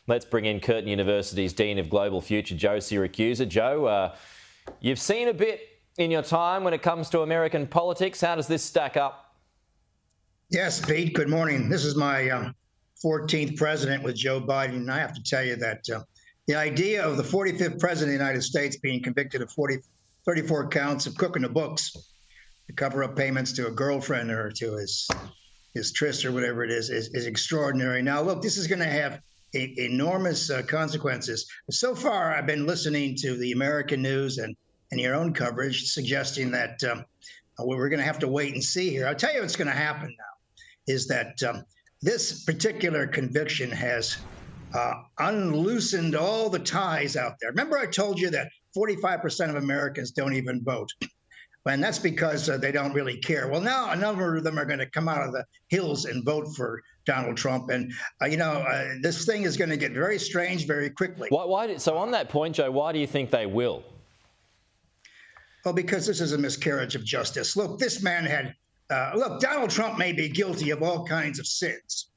Let's bring in Curtin University's Dean of Global Future, Joe Siracusa. Joe, you've seen a bit in your time when it comes to American politics. How does this stack up? Yes, Pete, good morning. This is my 14th president with Joe Biden, and I have to tell you that the idea of the 45th president of the United States being convicted of 34 counts of cooking the books to cover up payments to a girlfriend or to his tryst or whatever it is extraordinary. Now, look, this is going to have enormous consequences. So far, I've been listening to the American news and your own coverage suggesting that we're going to have to wait and see here. I'll tell you what's going to happen now is that this particular conviction has unloosened all the ties out there. Remember I told you that 45% of Americans don't even vote. And that's because they don't really care. Well, now a number of them are going to come out of the hills and vote for Donald Trump. And, this thing is going to get very strange very quickly. So on that point, Joe, why do you think they will? Well, because this is a miscarriage of justice. Look, this man had, Donald Trump may be guilty of all kinds of sins,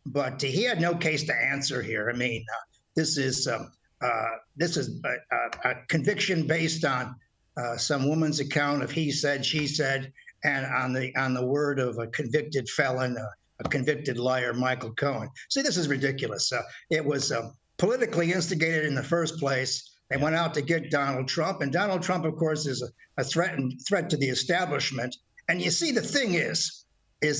but he had no case to answer here. I mean, this is a conviction based on some woman's account of he said, she said, and on the word of a convicted felon, a convicted liar, Michael Cohen. See, this is ridiculous. It was politically instigated in the first place. They went out to get Donald Trump, and Donald Trump, of course, is a threat to the establishment. And you see, the thing is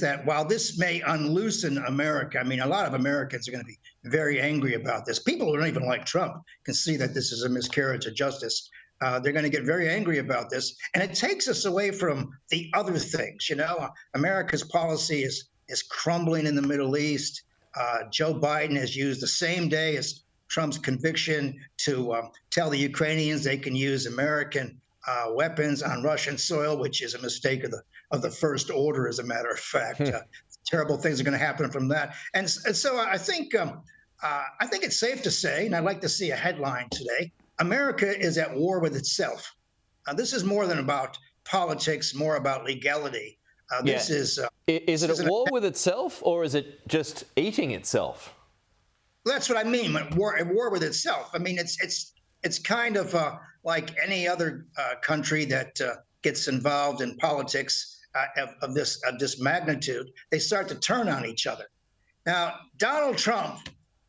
that while this may unloosen America, I mean, a lot of Americans are going to be very angry about this. People who don't even like Trump can see that this is a miscarriage of justice. They're going to get very angry about this, and it takes us away from the other things. America's policy is crumbling in the Middle East. Joe Biden has used the same day as Trump's conviction to tell the Ukrainians they can use American weapons on Russian soil, which is a mistake of the first order, as a matter of fact. Terrible things are going to happen from that. And so I think it's safe to say, and I'd like to see a headline today, America is at war with itself. This is more than about politics, more about legality. Is it at war with itself, or is it just eating itself? That's what I mean. At war with itself. I mean, it's kind of like any other country that gets involved in politics of this magnitude. They start to turn on each other. Now, Donald Trump,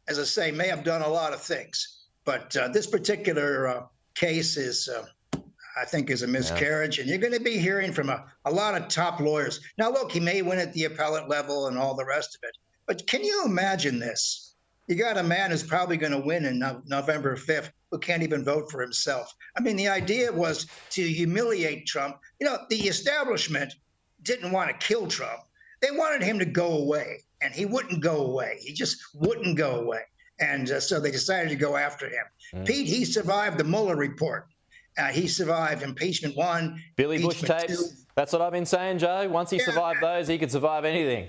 as I say, may have done a lot of things, but this particular case is, I think, is a miscarriage, and you're going to be hearing from a lot of top lawyers. Now, look, he may win at the appellate level and all the rest of it, but can you imagine this? You got a man who's probably going to win in November 5th who can't even vote for himself. I mean, the idea was to humiliate Trump. The establishment didn't want to kill Trump. They wanted him to go away, and he wouldn't go away. He just wouldn't go away. And so they decided to go after him. Pete, he survived the Mueller report. He survived impeachment 1. Billy Bush tapes. 2. That's what I've been saying, Joe. Once he survived those, he could survive anything.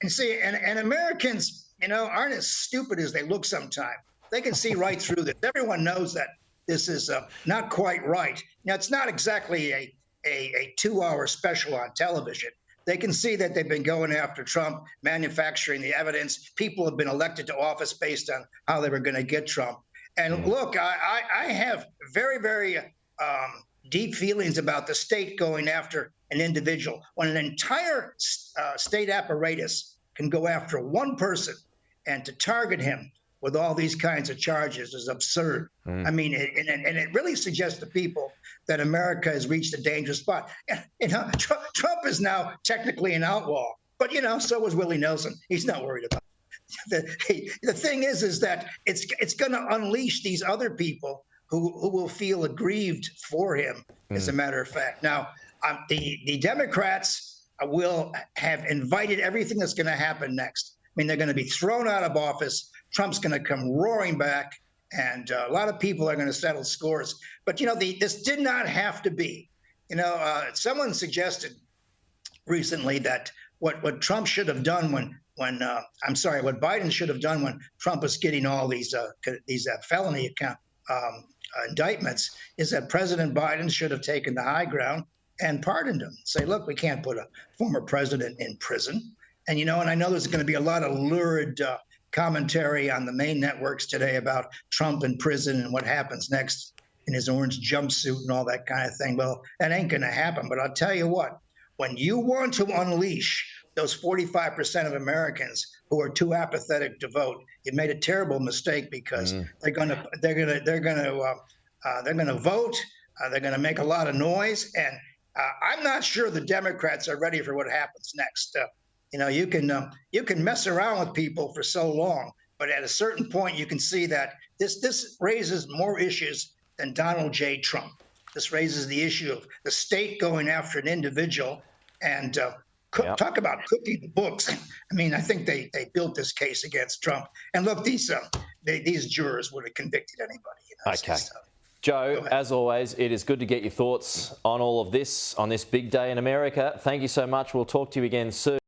And see, and Americans, aren't as stupid as they look sometimes. They can see right through this. Everyone knows that this is not quite right. Now, it's not exactly a 2-hour special on television. They can see that they've been going after Trump, manufacturing the evidence. People have been elected to office based on how they were going to get Trump. And look, I have very, very deep feelings about the state going after an individual. When an entire state apparatus can go after one person and to target him with all these kinds of charges is absurd. I mean, and it really suggests to people that America has reached a dangerous spot. Trump is now technically an outlaw, but so was Willie Nelson. He's not worried about it. The thing is that it's going to unleash these other people who will feel aggrieved for him, as a matter of fact. Now, the Democrats will have invited everything that's going to happen next. I mean, they're going to be thrown out of office. Trump's going to come roaring back, and a lot of people are going to settle scores. But, this did not have to be. Someone suggested recently that what Trump should have done what Biden should have done when Trump was getting all these felony indictments is that President Biden should have taken the high ground and pardoned him. Say, look, we can't put a former president in prison. And, and I know there's going to be a lot of lurid commentary on the main networks today about Trump in prison and what happens next in his orange jumpsuit and all that kind of thing. Well, that ain't going to happen. But I'll tell you what, when you want to unleash those 45% of Americans who are too apathetic to vote, you made a terrible mistake, because they're going to vote. They're going to make a lot of noise, and I'm not sure the Democrats are ready for what happens next. You can mess around with people for so long, but at a certain point, you can see that this raises more issues than Donald J. Trump. This raises the issue of the state going after an individual, and talk about cooking the books. I mean, I think they built this case against Trump. And look, these jurors would have convicted anybody. Okay. Joe, as always, it is good to get your thoughts on all of this on this big day in America. Thank you so much. We'll talk to you again soon.